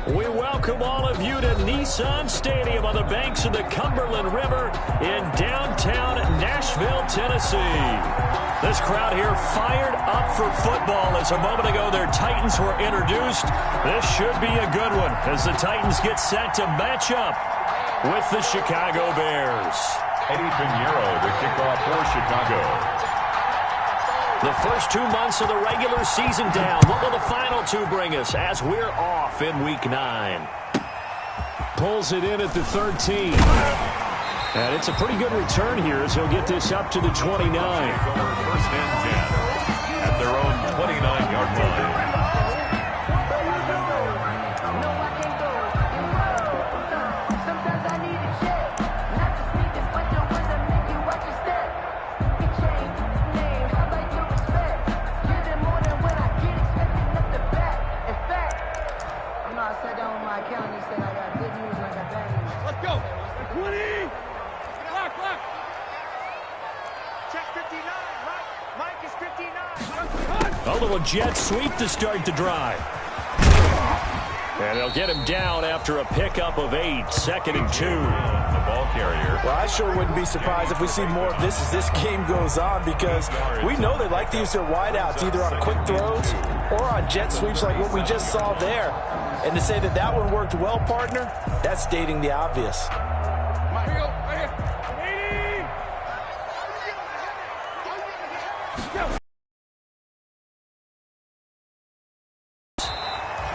We welcome all of you to Nissan Stadium on the banks of the Cumberland River in downtown Nashville, Tennessee. This crowd here fired up for football as a moment ago their Titans were introduced. This should be a good one as the Titans get set to match up with the Chicago Bears. Eddie Pinheiro, the kickoff for Chicago. The first 2 months of the regular season down. What will the final two bring us as we're off in Week 9? Pulls it in at the 13. And it's a pretty good return here as he'll get this up to the 29. First and 10 at their own 29-yard line. A little jet sweep to start the drive. And they'll get him down after a pickup of 8, 2nd and 2. The ball carrier. Well, I sure wouldn't be surprised if we see more of this as this game goes on, because we know they like to use their wideouts either on quick throws or on jet sweeps like what we just saw there. And to say that that one worked well, partner, that's stating the obvious.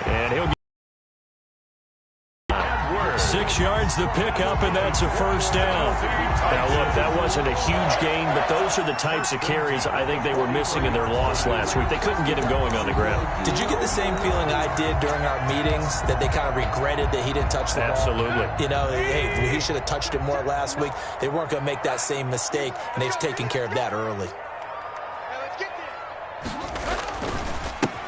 And he'll get 6 yards the pickup, and that's a first down. Now, look, that wasn't a huge gain, but those are the types of carries I think they were missing in their loss last week. They couldn't get him going on the ground. Did you get the same feeling I did during our meetings, that they kind of regretted that he didn't touch the ball? Absolutely. You know, hey, he should have touched it more last week. They weren't going to make that same mistake, and they've taken care of that early.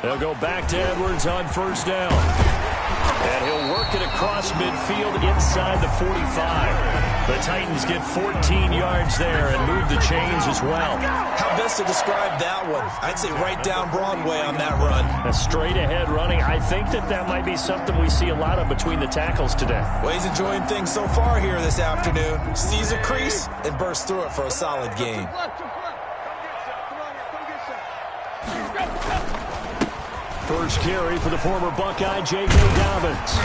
They'll go back to Edwards on first down. And he'll work it across midfield inside the 45. The Titans get 14 yards there and move the chains as well. How best to describe that one? I'd say right down Broadway on that run. A straight ahead running. I think that might be something we see a lot of between the tackles today. Well, he's enjoying things so far here this afternoon. Sees a crease and bursts through it for a solid game. First carry for the former Buckeye, J.K. Dobbins.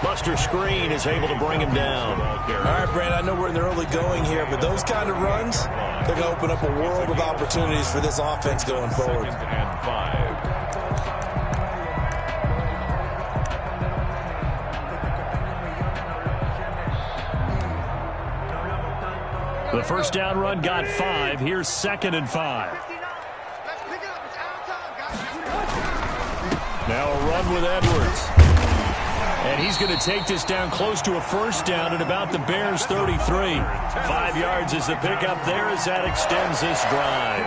Buster Screen is able to bring him down. All right, Brand, I know we're in the early going here, but those kind of runs, they're going to open up a world of opportunities for this offense going forward. 2nd and 5. The first down run got 5. Here's 2nd and 5. Now a run with Edwards. And he's going to take this down close to a first down at about the Bears' 33. 5 yards is the pickup there as that extends this drive.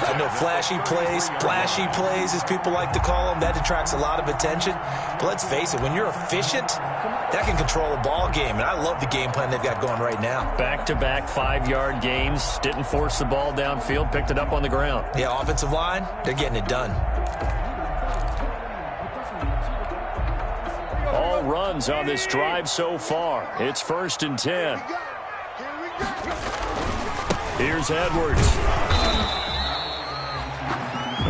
I know flashy plays, splashy plays, as people like to call them, that attracts a lot of attention. But let's face it, when you're efficient, that can control a ball game. And I love the game plan they've got going right now. Back-to-back 5-yard gains. Didn't force the ball downfield. Picked it up on the ground. Yeah, offensive line, they're getting it done. All runs on this drive so far. It's 1st and 10. Here's Edwards.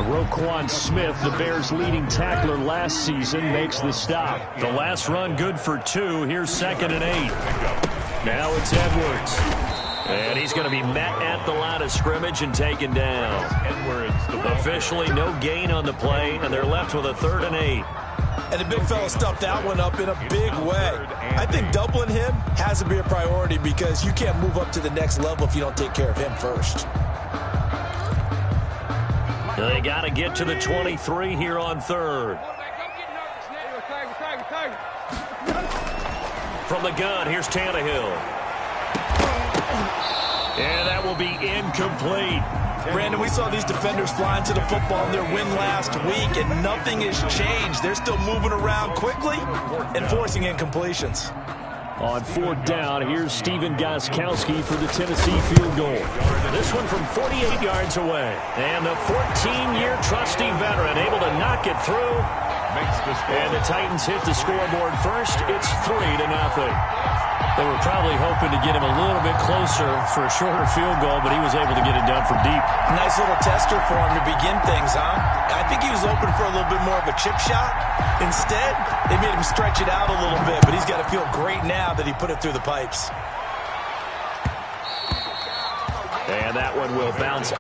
Roquan Smith, the Bears' leading tackler last season, makes the stop. The last run good for 2. Here's 2nd and 8. Now it's Edwards. And he's going to be met at the line of scrimmage and taken down. Officially no gain on the play, and they're left with a 3rd and 8. And the big fella stuffed that one up in a big way. I think doubling him has to be a priority, because you can't move up to the next level if you don't take care of him first. They got to get to the 23 here on 3rd. From the gun, here's Tannehill. And that will be incomplete. Brandon, we saw these defenders flying to the football in their win last week, and nothing has changed. They're still moving around quickly and forcing incompletions. On 4th down, here's Stephen Gostkowski for the Tennessee field goal. This one from 48 yards away. And the 14-year trusty veteran able to knock it through makes the score. And the Titans hit the scoreboard first. It's 3-0. They were probably hoping to get him a little bit closer for a shorter field goal, but he was able to get it done from deep. Nice little tester for him to begin things, huh? I think he was open for a little bit more of a chip shot. Instead, they made him stretch it out a little bit, but he's got to feel great now that he put it through the pipes. And that one will bounce.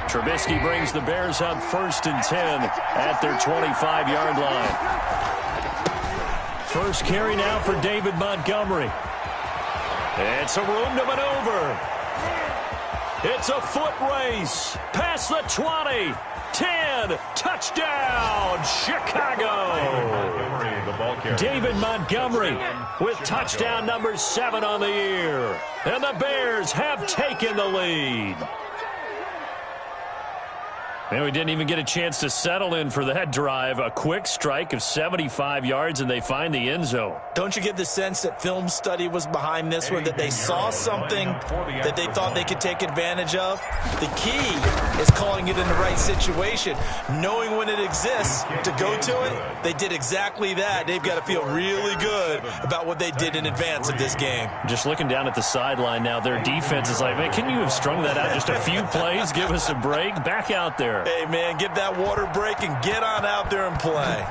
Trubisky brings the Bears up 1st and 10 at their 25-yard line. First carry now for David Montgomery. It's a room to maneuver. It's a foot race. Past the 20. 10. Touchdown, Chicago. David Montgomery with touchdown number 7 on the year. And the Bears have taken the lead. And we didn't even get a chance to settle in for that drive. A quick strike of 75 yards, and they find the end zone. Don't you get the sense that film study was behind this one, that they saw something that they thought they could take advantage of? The key is calling it in the right situation, knowing when it exists to go to it. They did exactly that. They've got to feel really good about what they did in advance of this game. Just looking down at the sideline now, their defense is like, man, can you have strung that out just a few plays? Give us a break. Back out there. Hey, man, give that water break and get on out there and play.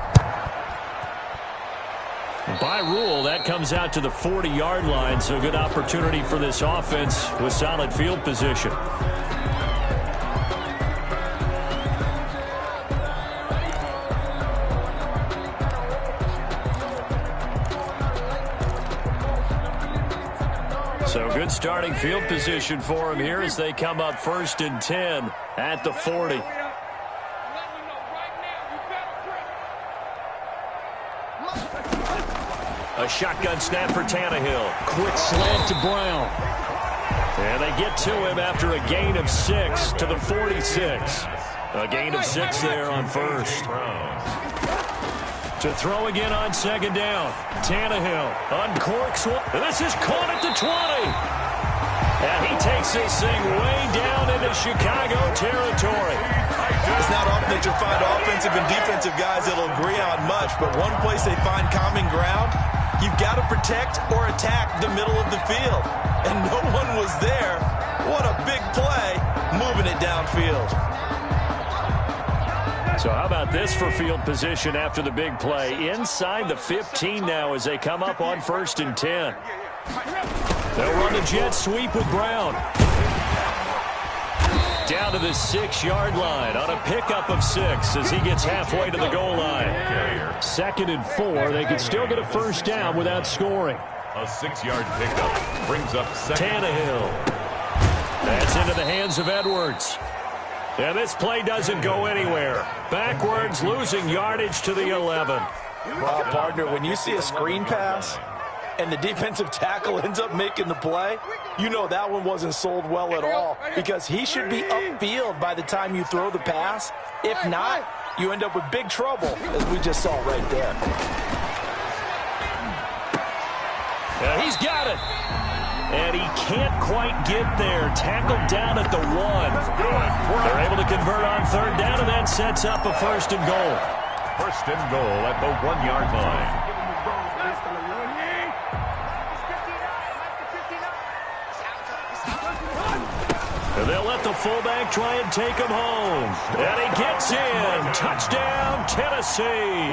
By rule, that comes out to the 40-yard line, so good opportunity for this offense with solid field position. So good starting field position for him here as they come up 1st and 10 at the 40. A shotgun snap for Tannehill. Quick slant to Brown. And they get to him after a gain of 6 to the 46. A gain of 6 there on first. To throw again on 2nd down. Tannehill uncorks one. This is caught at the 20. And he takes this thing way down into Chicago territory. It's not often that you'll find offensive and defensive guys that will agree on much, but one place they find common ground, you've got to protect or attack the middle of the field. And no one was there. What a big play, moving it downfield. So how about this for field position after the big play? Inside the 15 now as they come up on 1st and 10. They'll run a jet sweep with Brown. Down to the 6-yard line on a pickup of 6 as he gets halfway to the goal line. 2nd and 4. They could still get a first down without scoring. A 6-yard pickup brings up 2nd. Tannehill. That's into the hands of Edwards. And this play doesn't go anywhere. Backwards, losing yardage to the 11. Well, partner, when you see a screen pass and the defensive tackle ends up making the play, you know that one wasn't sold well at all, because he should be upfield by the time you throw the pass. If not, you end up with big trouble, as we just saw right there. He's got it. And he can't quite get there. Tackled down at the 1. They're able to convert on 3rd down, and that sets up a 1st and goal. 1st and goal at the 1-yard line. And they'll let the fullback try and take him home. And he gets in. Touchdown, Tennessee.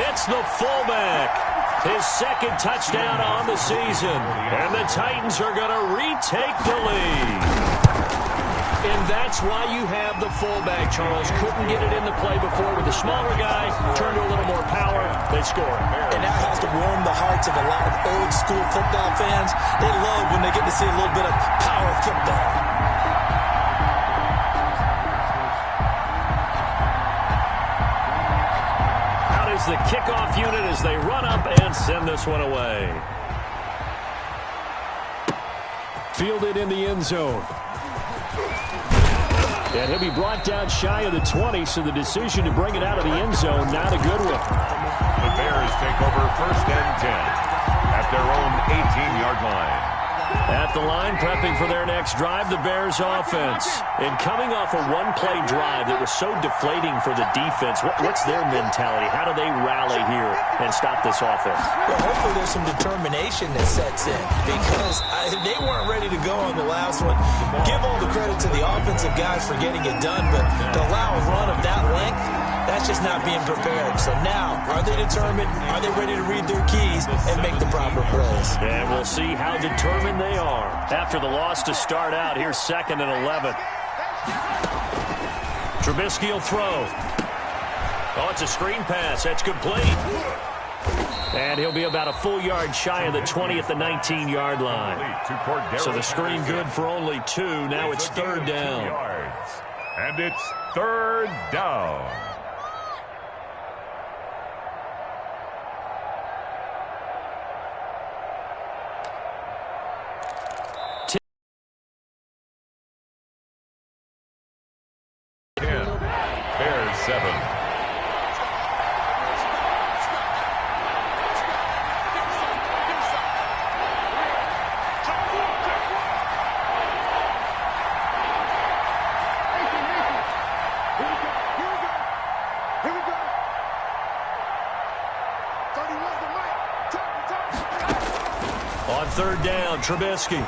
It's the fullback. His 2nd touchdown on the season. And the Titans are going to retake the lead. And that's why you have the fullback, Charles. Couldn't get it in the play before with the smaller guy. Turned to a little more power. They score. And that has to warm the hearts of a lot of old-school football fans. They love when they get to see a little bit of power football. How does the kickoff unit as they run up and send this one away. Fielded in the end zone. And he'll be brought down shy of the 20, so the decision to bring it out of the end zone, not a good one. The Bears take over 1st and 10 at their own 18-yard line. At the line, prepping for their next drive, the Bears offense. And coming off a one-play drive that was so deflating for the defense, what's their mentality? How do they rally here and stop this offense? Well, hopefully there's some determination that sets in because they weren't ready to go on the last one. Give all the credit to the offensive guys for getting it done, but to allow a run of that length, that's just not being prepared. So now, are they determined? Are they ready to read their keys and make the proper plays? And we'll see how determined they are. After the loss to start out, here's 2nd and 11. Trubisky will throw. Oh, it's a screen pass. That's complete. And he'll be about a full yard shy of the 20 at the 19-yard line. So the screen good for only 2. Now it's 3rd down. And it's 3rd down. Bears 7. On 3rd down, Trubisky.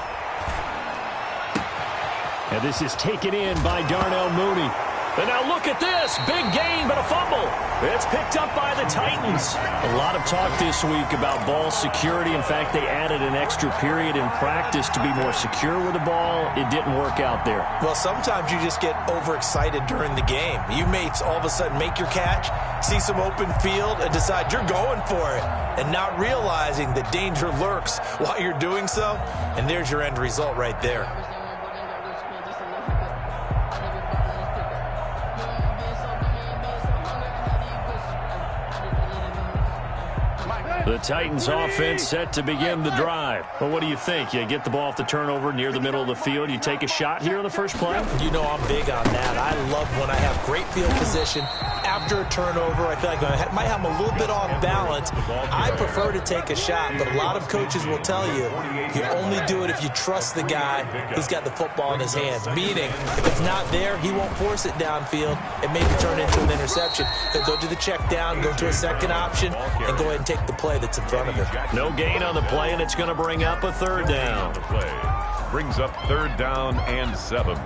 And this is taken in by Darnell Mooney. And now look at this. Big gain, but a fumble. It's picked up by the Titans. A lot of talk this week about ball security. In fact, they added an extra period in practice to be more secure with the ball. It didn't work out there. Well, sometimes you just get overexcited during the game. You may all of a sudden make your catch, see some open field, and decide you're going for it, and not realizing the danger lurks while you're doing so. And there's your end result right there. The Titans offense set to begin the drive. Well, what do you think? You get the ball off the turnover near the middle of the field. You take a shot here on the first play? You know I'm big on that. I love when I have great field position after a turnover. I feel like I might have them a little bit off balance. I prefer to take a shot, but a lot of coaches will tell you you only do it if you trust the guy who's got the football in his hands. Meaning, if it's not there, he won't force it downfield and maybe turn it into an interception. He'll go to the check down, go to a second option, and go ahead and take the play that's in front of him. No gain on the play, and it's going to bring up a 3rd down. Brings up 3rd down and 7.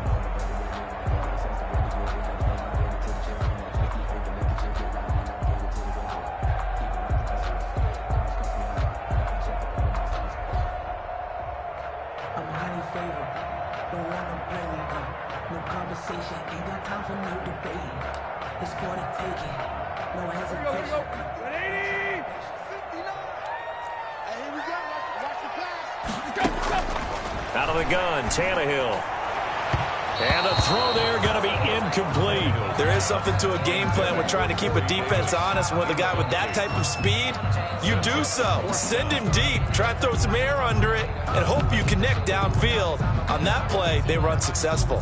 Out of the gun, Tannehill. And a throw there going to be incomplete. There is something to a game plan with trying to keep a defense honest. With a guy with that type of speed, you do so. Send him deep. Try and throw some air under it and hope you connect downfield. On that play, they were unsuccessful.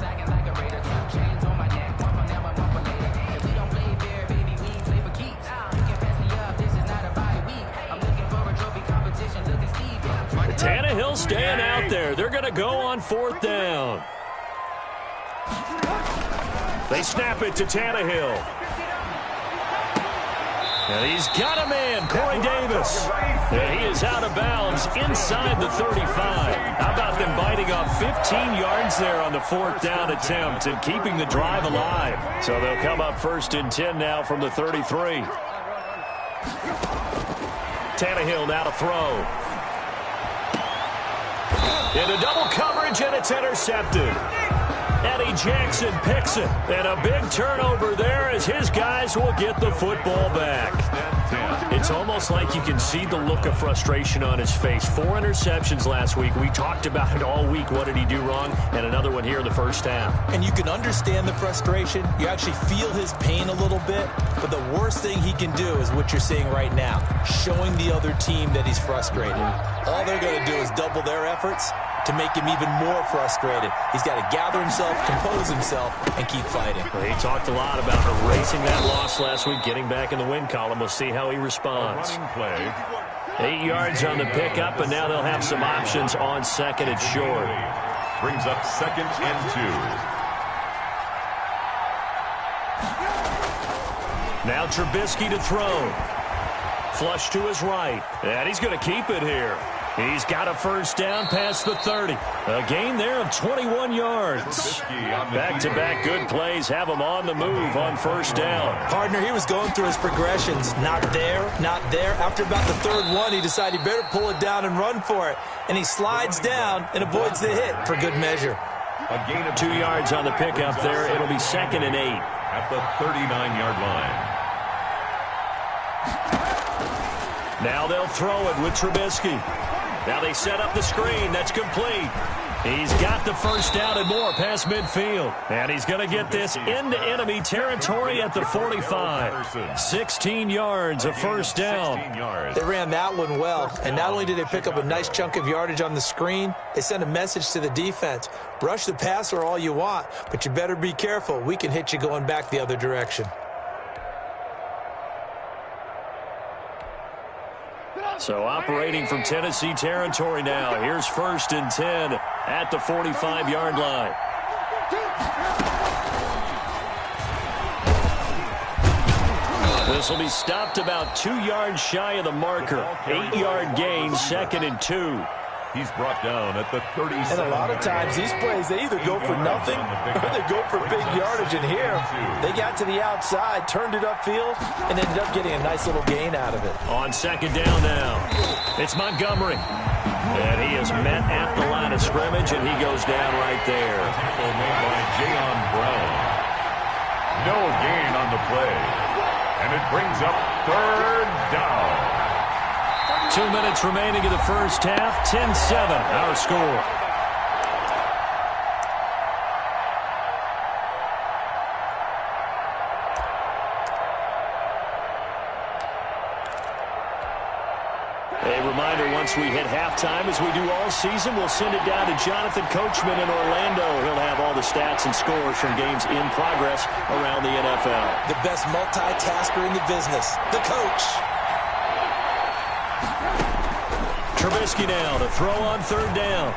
Tannehill staying out there. They're going to go on 4th down. They snap it to Tannehill. And he's got a man, Corey Davis. And he is out of bounds inside the 35. How about them biting off 15 yards there on the 4th down attempt and keeping the drive alive? So they'll come up 1st and 10 now from the 33. Tannehill now to throw. Into double coverage, and it's intercepted. Eddie Jackson picks it. And a big turnover there as his guys will get the football back. It's almost like you can see the look of frustration on his face. 4 interceptions last week. We talked about it all week. What did he do wrong? And another one here in the first half. And you can understand the frustration. You actually feel his pain a little bit. But the worst thing he can do is what you're seeing right now, showing the other team that he's frustrated. All they're going to do is double their efforts to make him even more frustrated. He's got to gather himself, compose himself, and keep fighting. Well, he talked a lot about erasing that loss last week, getting back in the win column. We'll see how he responds. 8 yards on the pickup, and now they'll have some options on second and short. Brings up 2nd and 2. Now Trubisky to throw. Flush to his right. And he's going to keep it here. He's got a first down past the 30. A gain there of 21 yards. Back-to-back good plays have him on the move on first down. Partner, he was going through his progressions. Not there, not there. After about the third one, he decided he better pull it down and run for it. And he slides down and avoids the hit for good measure. A gain of 2 yards on the pickup there. It'll be 2nd and 8. At the 39-yard line. Now they'll throw it with Trubisky. Now they set up the screen. That's complete. He's got the first down and more past midfield. And he's going to get this into enemy territory at the 45. 16 yards, a first down. They ran that one well. And not only did they pick up a nice chunk of yardage on the screen, they sent a message to the defense. Rush the passer all you want, but you better be careful. We can hit you going back the other direction. So operating from Tennessee territory now. Here's 1st and 10 at the 45-yard line. This will be stopped about 2 yards shy of the marker. 8-yard gain, 2nd and 2. He's brought down at the 37. And a lot of times these plays, they either go for nothing or they go for big yardage. And here, they got to the outside, turned it upfield, and ended up getting a nice little gain out of it. On 2nd down now, it's Montgomery. And he is met at the line of scrimmage, and he goes down right there. Tackle made by Jayon Brown. No gain on the play. And it brings up 3rd down. 2 minutes remaining in the first half. 10-7, our score. A reminder, once we hit halftime, as we do all season, we'll send it down to Jonathan Coachman in Orlando. He'll have all the stats and scores from games in progress around the NFL. The best multitasker in the business, the coach. Trubisky now to throw on 3rd down.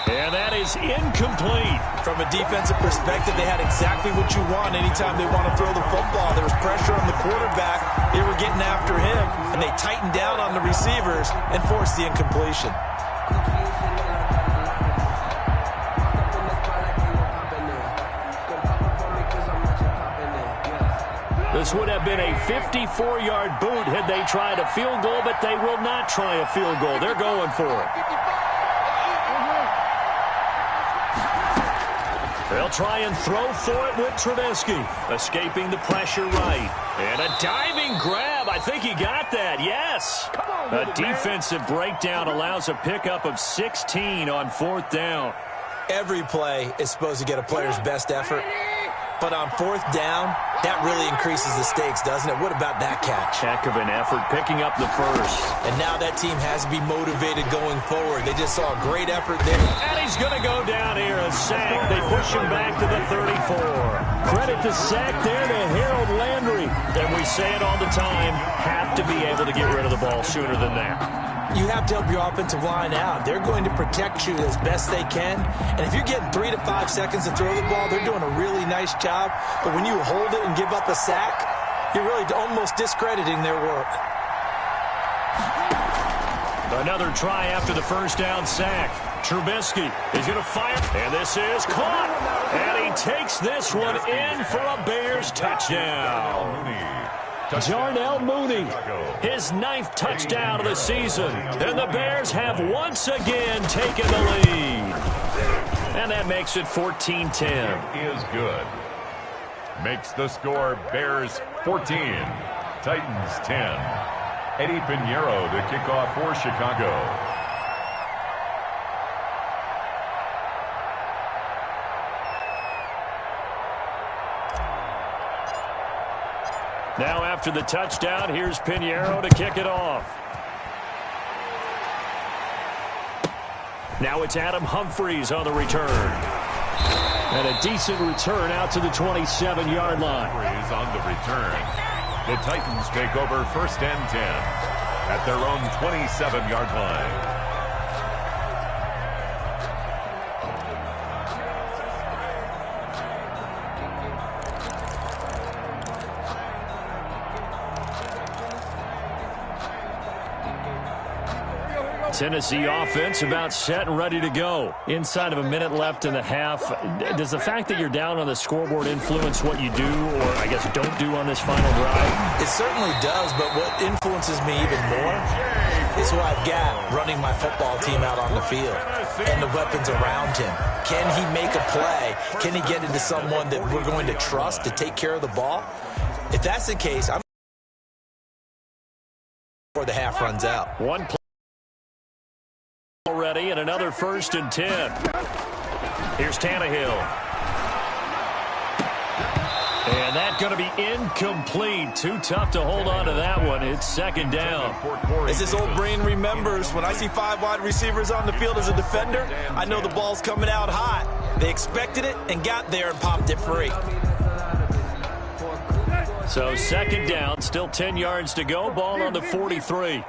And that is incomplete. From a defensive perspective, they had exactly what you want anytime they want to throw the football. There was pressure on the quarterback. They were getting after him, and they tightened down on the receivers and forced the incompletion. This would have been a 54-yard boot had they tried a field goal, but they will not try a field goal. They're going for it. They'll try and throw for it with Trubisky. Escaping the pressure right. And a diving grab. I think he got that. Yes. A defensive breakdown allows a pickup of 16 on 4th down. Every play is supposed to get a player's best effort. But on 4th down, that really increases the stakes, doesn't it? What about that catch? Heck of an effort, picking up the first. And now that team has to be motivated going forward. They just saw a great effort there. And he's going to go down here, a sack. They push him back to the 34. Credit the sack there to Harold Landry. And we say it all the time, have to be able to get rid of the ball sooner than that. You have to help your offensive line out. They're going to protect you as best they can. And if you're getting 3 to 5 seconds to throw the ball, they're doing a really nice job. But when you hold it and give up a sack, you're really almost discrediting their work. Another try after the first down sack. Trubisky is going to fire. And this is caught. And he takes this one in for a Bears touchdown. Darnell Mooney, his 9th touchdown of the season. And the Bears have once again taken the lead. And that makes it 14-10. Is good. Makes the score Bears 14, Titans 10. Eddie Pinheiro to kick off for Chicago. Now after the touchdown, here's Pinheiro to kick it off. Now it's Adam Humphries on the return. And a decent return out to the 27-yard line. Humphries on the return. The Titans take over 1st and 10 at their own 27-yard line. Tennessee offense about set and ready to go. Inside of a minute left in the half. Does the fact that you're down on the scoreboard influence what you do, or I guess don't do on this final drive? It certainly does, but what influences me even more is who I've got running my football team out on the field and the weapons around him. Can he make a play? Can he get into someone that we're going to trust to take care of the ball? If that's the case, I'm before the half runs out. One play already, and another 1st and 10. Here's Tannehill. And that's going to be incomplete. Too tough to hold on to that one. It's 2nd down. As this old brain remembers, when I see 5 wide receivers on the field as a defender, I know the ball's coming out hot. They expected it and got there and popped it free. So 2nd down, still 10 yards to go. Ball on the 43.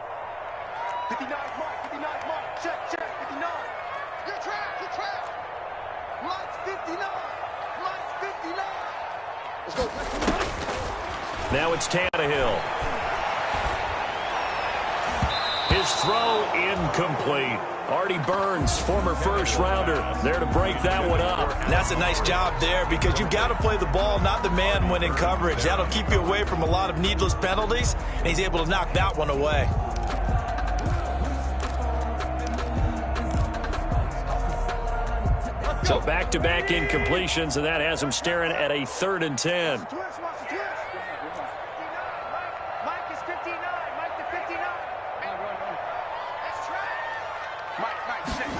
59 mark, 59 mark, check, 59. Good track. Lights 59. Let's go. Now it's Tannehill. His throw incomplete. Artie Burns, former first-rounder, there to break that one up. And that's a nice job there because you've got to play the ball, not the man when in coverage. That'll keep you away from a lot of needless penalties, and he's able to knock that one away. So back-to-back incompletions, and that has him staring at a 3rd and 10. Mike is 59. Mike to 59. Let's try. Mike, check.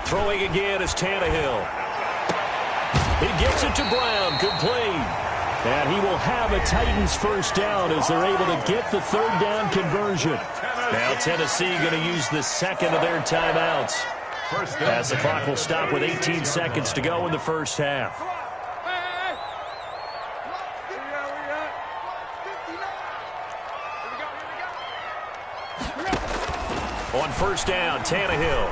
Throwing again is Tannehill. He gets it to Brown, complete. And he will have a Titans 1st down as they're able to get the 3rd down conversion. Now Tennessee going to use the 2nd of their timeouts, as the clock will stop with 18 seconds to go in the 1st half. On 1st down, Tannehill.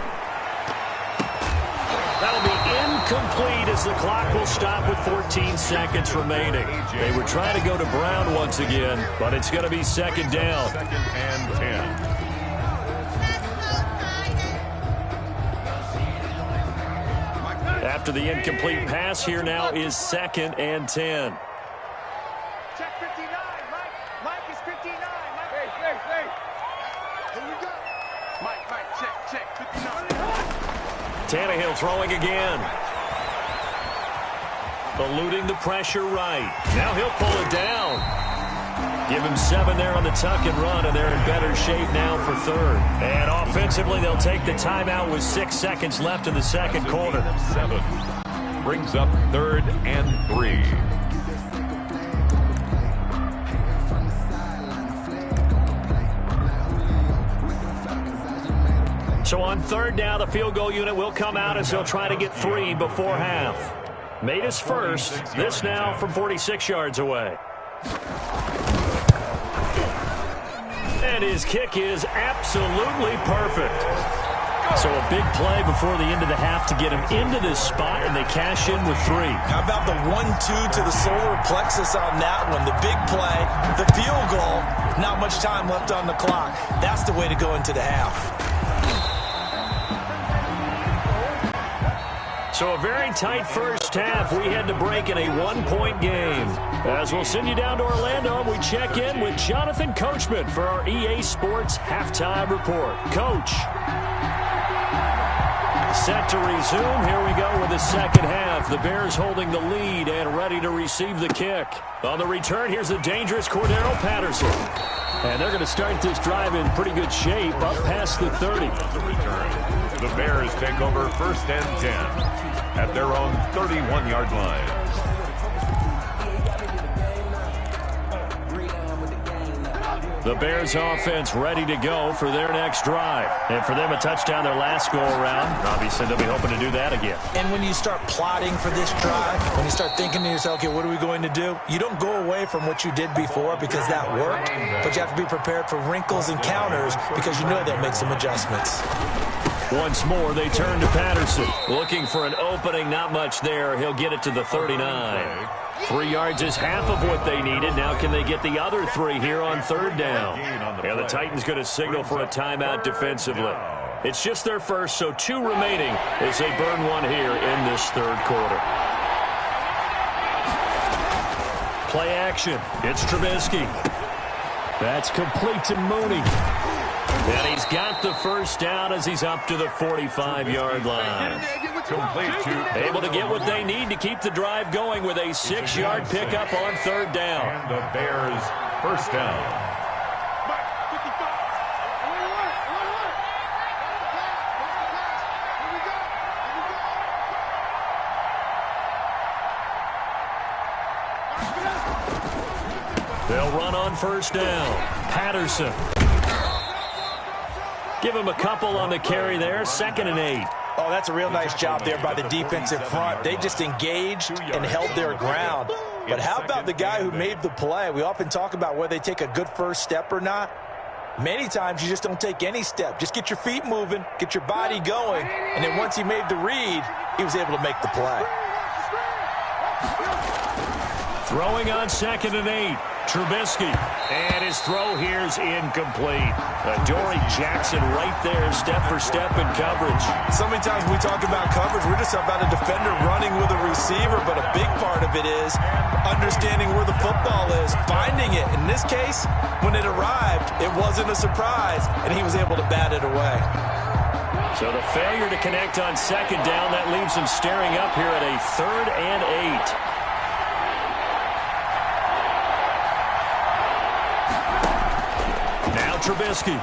That'll be incomplete as the clock will stop with 14 seconds remaining. They were trying to go to Brown once again, but it's going to be 2nd down. 2nd and 10. After the incomplete pass, here now is 2nd and 10. Check 59. Mike is 59. Mike. Hey. Here we go. Mike, check 59. Tannehill throwing again. Eluding the pressure right. Now he'll pull it down. Give him 7 there on the tuck and run, and they're in better shape now for 3rd. And offensively, they'll take the timeout with 6 seconds left in the 2nd quarter. 7 brings up 3rd and 3. So on 3rd down, the field goal unit will come out as they'll try to get 3 before half. Made his first. This now from 46 yards away. And his kick is absolutely perfect. So a big play before the end of the half to get him into this spot, and they cash in with 3. How about the 1-2 to the solar plexus on that one? The big play, the field goal, not much time left on the clock. That's the way to go into the half. So a very tight 1st half. We had to break in a 1-point game. As we'll send you down to Orlando, and we check in with Jonathan Coachman for our EA Sports Halftime Report. Coach. set to resume. Here we go with the second half. The Bears holding the lead and ready to receive the kick. On the return, here's the dangerous Cordero Patterson. And they're going to start this drive in pretty good shape up past the 30. The Bears take over 1st and 10 at their own 31-yard line. The Bears offense ready to go for their next drive. And for them, a touchdown their last go-around. Obviously, they'll be hoping to do that again. And when you start plotting for this drive, when you start thinking to yourself, okay, what are we going to do? You don't go away from what you did before because that worked, but you have to be prepared for wrinkles and counters because you know they'll make some adjustments. Once more, they turn to Patterson. Looking for an opening, not much there. He'll get it to the 39. 3 yards is half of what they needed. Now can they get the other 3 here on 3rd down? Yeah, the Titans going to signal for a timeout defensively. It's just their first, so 2 remaining as they burn one here in this 3rd quarter. Play action. It's Trubisky. That's complete to Mooney. And he's got the first down as he's up to the 45-yard line. Able to get what they need to keep the drive going with a 6-yard pickup on 3rd down. And the Bears' first down. They'll run on 1st down. Patterson. Give him a couple on the carry there. 2nd and 8. Oh, that's a real nice job there by the defensive front. They just engaged and held their ground. But how about the guy who made the play? We often talk about whether they take a good first step or not. Many times you just don't take any step. Just get your feet moving, get your body going, and then once he made the read, he was able to make the play. Throwing on 2nd and 8. Trubisky. And his throw here's incomplete. Dory Jackson right there, step for step in coverage. So many times we talk about coverage, we're just about a defender running with a receiver, but a big part of it is understanding where the football is, finding it. In this case, when it arrived, it wasn't a surprise, and he was able to bat it away. So the failure to connect on 2nd down, that leaves him staring up here at a 3rd and 8. Trubisky.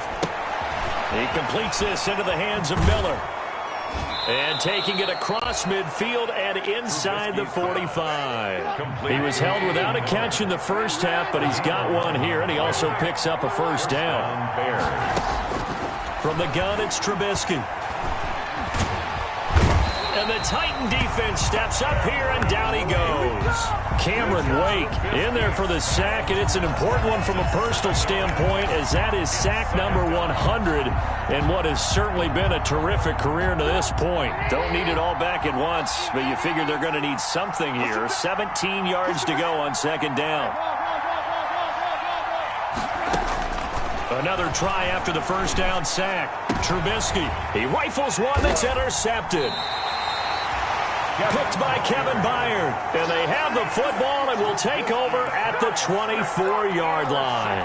He completes this into the hands of Miller. And taking it across midfield and inside the 45. He was held without a catch in the first half, but he's got one here, and he also picks up a first down. From the gun, it's Trubisky. And the Titan defense steps up here, and down he goes. Cameron Wake in there for the sack, and it's an important one from a personal standpoint, as that is sack number 100 in what has certainly been a terrific career to this point. Don't need it all back at once, but you figure they're going to need something here. 17 yards to go on 2nd down. Another try after the first down sack. Trubisky, he rifles one that's intercepted. Picked by Kevin Byard. And they have the football and will take over at the 24-yard line.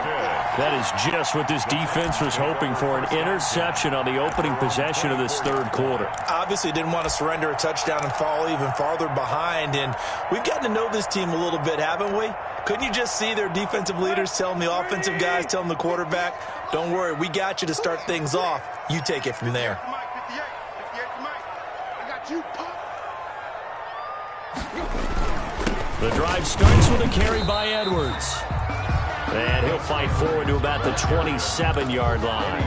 That is just what this defense was hoping for, an interception on the opening possession of this 3rd quarter. Obviously didn't want to surrender a touchdown and fall even farther behind. And we've gotten to know this team a little bit, haven't we? Couldn't you just see their defensive leaders telling the offensive guys, telling the quarterback, don't worry, we got you to start things off. You take it from there. The drive starts with a carry by Edwards. And he'll fight forward to about the 27-yard line.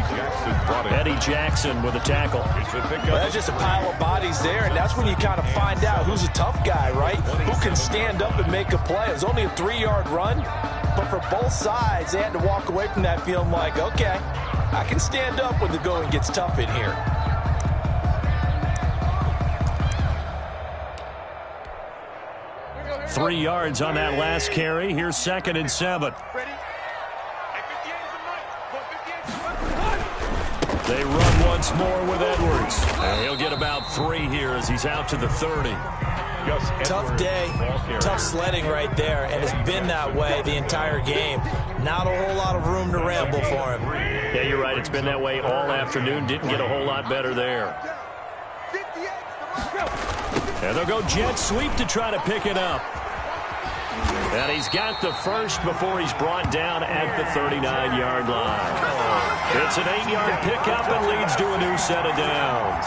Eddie Jackson with a tackle. Well, that's just a pile of bodies there, and that's when you kind of find out who's a tough guy, right? Who can stand up and make a play. It was only a 3-yard run, but for both sides, they had to walk away from that feeling like, okay, I can stand up when the going gets tough in here. Three yards on that last carry. Here's 2nd and 7. They run once more with Edwards. And he'll get about 3 here as he's out to the 30. Tough day, tough sledding right there, and it's been that way the entire game. Not a whole lot of room to ramble for him. Yeah, you're right. It's been that way all afternoon. Didn't get a whole lot better there. And they'll go jet sweep to try to pick it up. And he's got the first before he's brought down at the 39-yard line. It's an 8-yard pickup and leads to a new set of downs.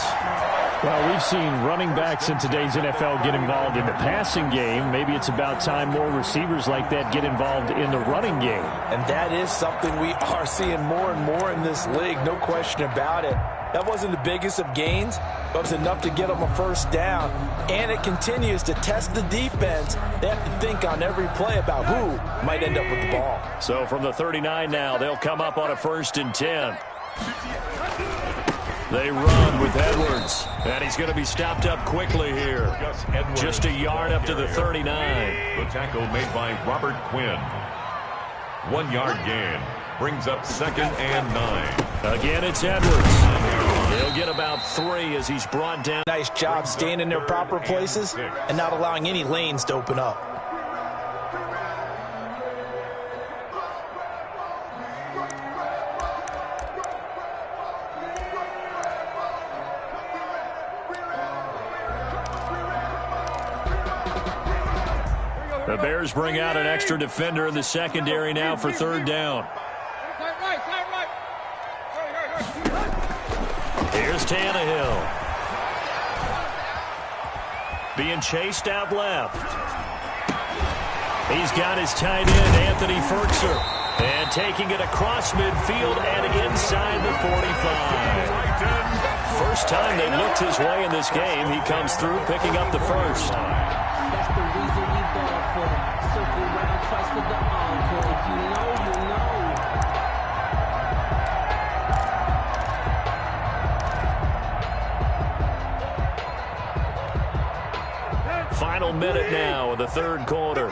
Well, we've seen running backs in today's NFL get involved in the passing game. Maybe it's about time more receivers like that get involved in the running game. And that is something we are seeing more and more in this league, no question about it. That wasn't the biggest of gains, but it was enough to get them a first down. And it continues to test the defense. They have to think on every play about who might end up with the ball. So from the 39 now, they'll come up on a 1st and 10. They run with Edwards, and he's going to be stopped up quickly here. Just a yard up to the 39. The tackle made by Robert Quinn. 1-yard gain. Brings up 2nd and 9. Again, it's Edwards. He'll get about 3 as he's brought down. Nice job staying in their proper places and not allowing any lanes to open up. The Bears bring out an extra defender in the secondary now for 3rd down. Here's Tannehill. Being chased out left. He's got his tight end, Anthony Ferkser. And taking it across midfield and inside the 45. First time they looked his way in this game. He comes through picking up the first. That's the reason we ball for them. Circle round twice for the encore. If you know, you know. Final minute now of the 3rd quarter.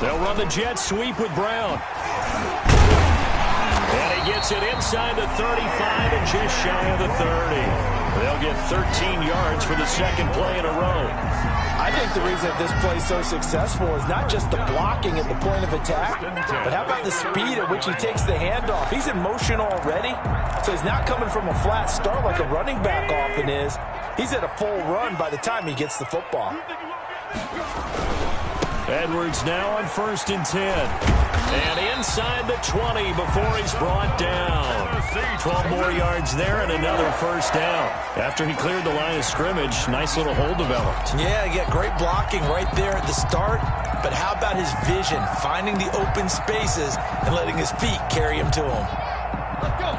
They'll run the jet sweep with Brown. And he gets it inside the 35 and just shy of the 30. They'll get 13 yards for the 2nd play in a row. I think the reason that this play is so successful is not just the blocking at the point of attack, but how about the speed at which he takes the handoff? He's in motion already, so he's not coming from a flat start like a running back often is. He's at a full run by the time he gets the football. Edwards now on 1st and 10. And inside the 20 before he's brought down. 12 more yards there and another first down. After he cleared the line of scrimmage, nice little hole developed. Yeah, he got great blocking right there at the start. But how about his vision, finding the open spaces and letting his feet carry him to him? Let's go.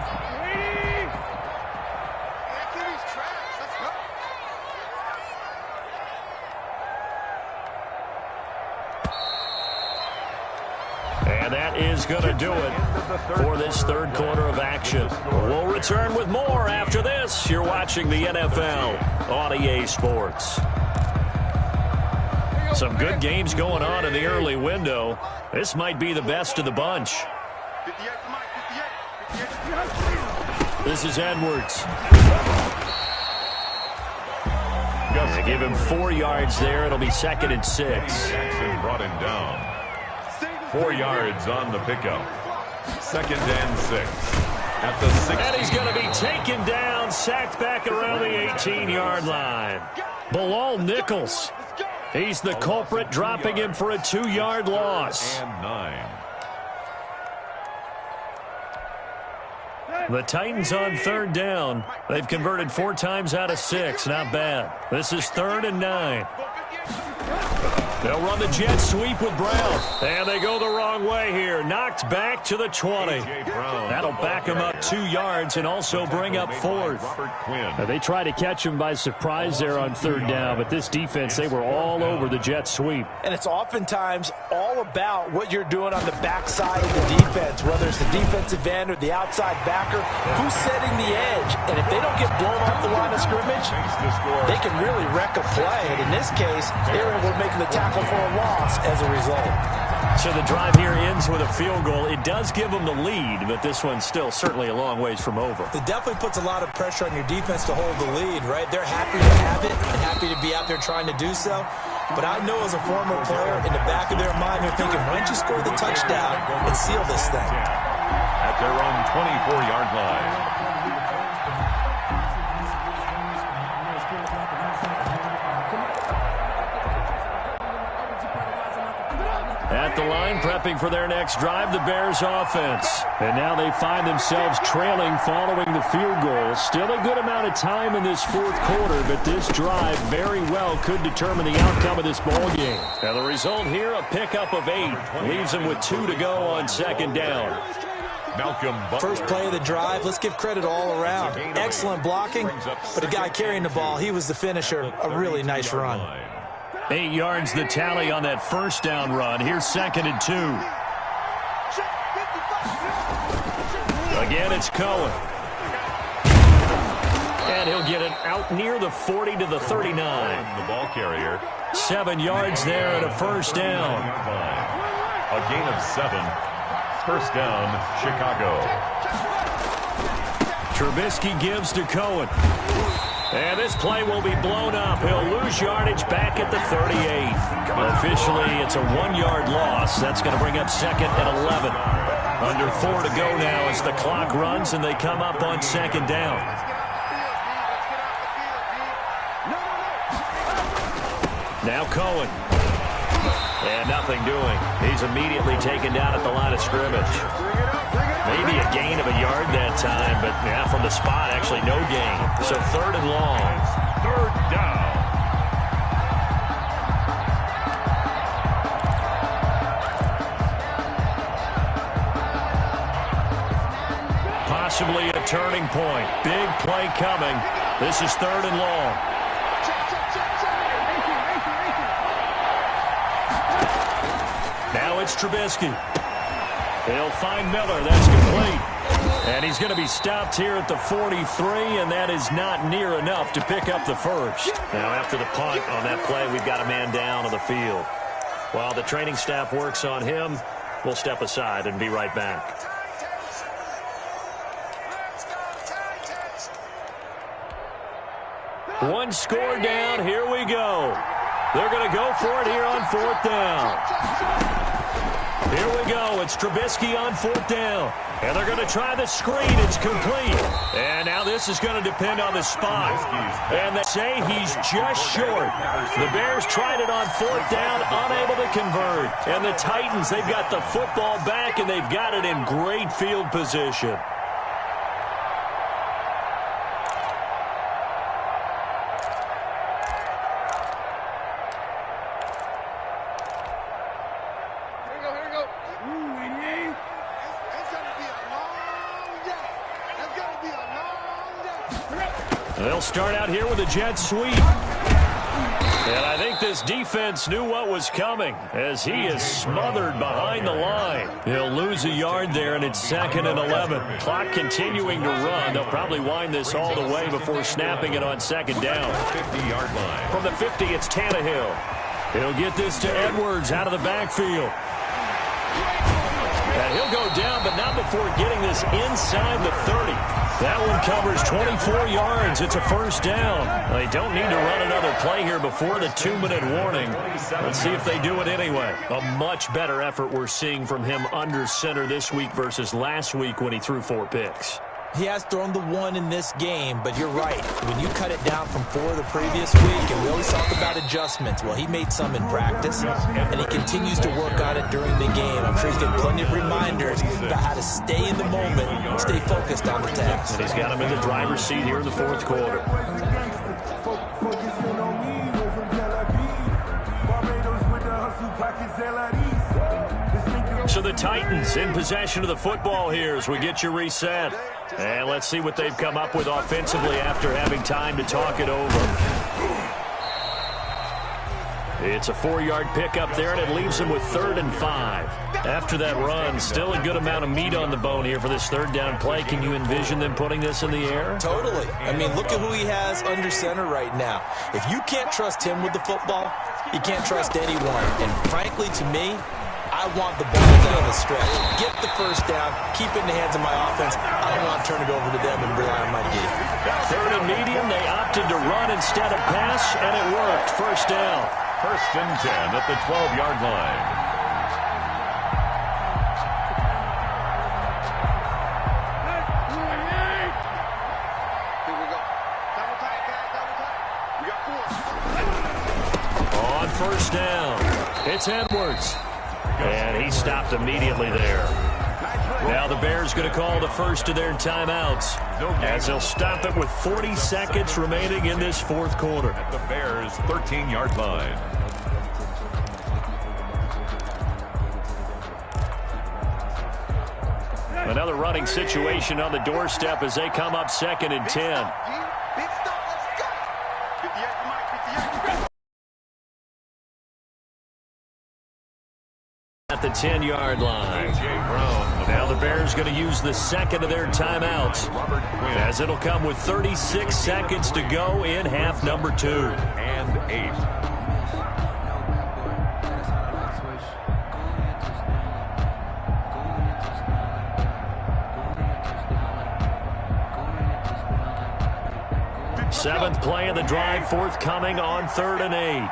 And that is going to do it for this 3rd quarter of action. We'll return with more after this. You're watching the NFL on EA Sports. Some good games going on in the early window. This might be the best of the bunch. This is Edwards. They give him 4 yards there. It'll be 2nd and 6. Jackson brought him down. 4 yards on the pickup. 2nd and 6. At the 6. And he's going to be taken down, sacked back around the 18-yard line. Bilal Nichols. He's the culprit, dropping him for a 2-yard loss. And 9. The Titans on 3rd down. They've converted 4 times out of 6. Not bad. This is 3rd and 9. They'll run the jet sweep with Brown. And they go the wrong way here. Knocked back to the 20. That'll back him up 2 yards and also bring up 4th. They try to catch him by surprise there on 3rd down, but this defense, they were all over the jet sweep. And it's oftentimes all about what you're doing on the backside of the defense, whether it's the defensive end or the outside backer, who's setting the edge. And if they don't get blown off the line of scrimmage, they can really wreck a play. And in this case, they were able to make the tackle for a loss as a result. So the drive here ends with a field goal. It does give them the lead, but this one's still certainly a long ways from over. It definitely puts a lot of pressure on your defense to hold the lead, right? They're happy to have it and happy to be out there trying to do so. But I know as a former player, in the back of their mind, they're thinking, why don't you score the touchdown and seal this thing? At their own 24-yard line. At the line, prepping for their next drive, the Bears offense. And now they find themselves trailing following the field goal. Still a good amount of time in this fourth quarter, but this drive very well could determine the outcome of this ball game. Now the result here, a pickup of 8. Leaves them with 2 to go on second down. Malcolm Butler. First play of the drive, let's give credit all around. Excellent blocking, but the guy carrying the ball, he was the finisher. A really nice run. 8 yards the tally on that first down run. Here's 2nd and 2. Again, it's Cohen. And he'll get it out near the 40 to the 39. The ball carrier. 7 yards there and a first down. A gain of 7. First down, Chicago. Trubisky gives to Cohen. And this play will be blown up. He'll lose yardage back at the 38. Officially, it's a 1-yard loss. That's going to bring up 2nd and 11. Under 4 to go now as the clock runs and they come up on 2nd down. Now Cohen. And nothing doing. He's immediately taken down at the line of scrimmage. Maybe a gain of a yard that time, but yeah, from the spot, actually no gain. So 3rd and long. 3rd down. Possibly a turning point. Big play coming. This is 3rd and long. Now it's Trubisky. He'll find Miller. That's complete. And he's going to be stopped here at the 43, and that is not near enough to pick up the first. Now, after the punt on that play, we've got a man down on the field. While the training staff works on him, we'll step aside and be right back. One score down. Here we go. They're going to go for it here on 4th down. Here we go. It's Trubisky on 4th down. And they're going to try the screen. It's complete. And now this is going to depend on the spot. And they say he's just short. The Bears tried it on 4th down, unable to convert. And the Titans, they've got the football back, and they've got it in great field position. They'll start out here with a jet sweep. And I think this defense knew what was coming as he is smothered behind the line. He'll lose a yard there, and it's 2nd and 11. Clock continuing to run. They'll probably wind this all the way before snapping it on 2nd down. 50-yard line. From the 50, it's Tannehill. He'll get this to Edwards out of the backfield. And he'll go down, but not before getting this inside the 30. That one covers 24 yards. It's a first down. They don't need to run another play here before the 2-minute warning. Let's see if they do it anyway. A much better effort we're seeing from him under center this week versus last week when he threw 4 picks. He has thrown the 1 in this game, but you're right. When you cut it down from 4 the previous week, and we always talk about adjustments, well, he made some in practice, and he continues to work on it during the game. I'm sure he's getting plenty of reminders about how to stay in the moment and stay focused on the task. And he's got him in the driver's seat here in the 4th quarter. So the Titans in possession of the football here as we get you reset. And let's see what they've come up with offensively after having time to talk it over. It's a 4-yard pickup there, and it leaves them with 3rd and 5. After that run, still a good amount of meat on the bone here for this 3rd down play. Can you envision them putting this in the air? Totally. I mean, look at who he has under center right now. If you can't trust him with the football, you can't trust anyone. And frankly, to me, I want the ball down the stretch. Get the first down, keep it in the hands of my offense. I don't want to turn it over to them and rely on my D. 3rd and medium, they opted to run instead of pass, and it worked. First down. 1st and 10 at the 12-yard line. first down. It's Edwards. And he stopped immediately there. Now the Bears going to call the first of their timeouts as they'll stop it with 40 seconds remaining in this fourth quarter. At the Bears' 13-yard line. Another running situation on the doorstep as they come up 2nd and 10. At the 10-yard line. Now the Bears going to use the second of their timeouts as it'll come with 36 seconds to go in half number 2. And 8. Seventh play of the drive forthcoming on 3rd and 8.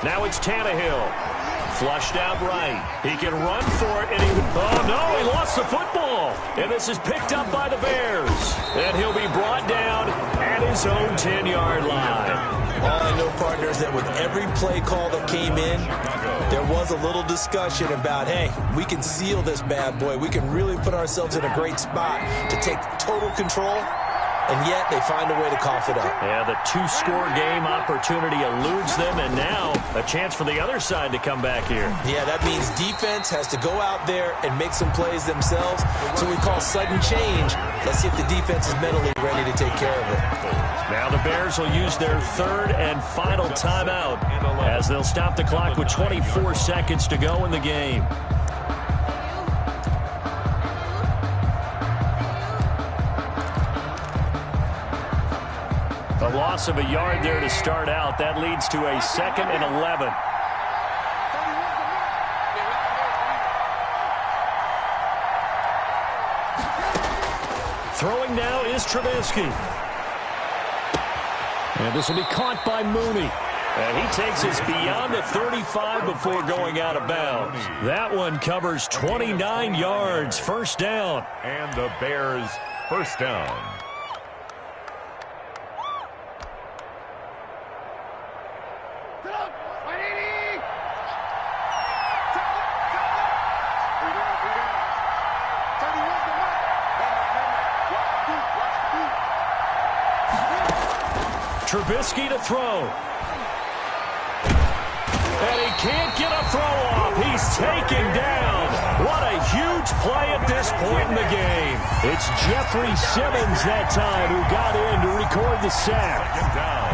Now it's Tannehill. Flushed out right. He can run for it, and oh no, he lost the football. And this is picked up by the Bears. And he'll be brought down at his own 10-yard line. All I know, partners, that with every play call that came in, there was a little discussion about, hey, we can seal this bad boy. We can really put ourselves in a great spot to take total control. And yet they find a way to cough it up. Yeah, the 2-score game opportunity eludes them, and now a chance for the other side to come back here. Yeah, that means defense has to go out there and make some plays themselves. So we call sudden change. Let's see if the defense is mentally ready to take care of it. Now the Bears will use their 3rd and final timeout as they'll stop the clock with 24 seconds to go in the game. A loss of a yard there to start out. That leads to a 2nd and 11. Throwing now is Trubisky. And this will be caught by Mooney. And he takes us beyond the 35 before going out of bounds. That one covers 29 yards. First down. And the Bears' first down. Trubisky to throw. And he can't get a throw off. He's taken down. What a huge play at this point in the game. It's Jeffrey Simmons that time who got in to record the sack. Second down.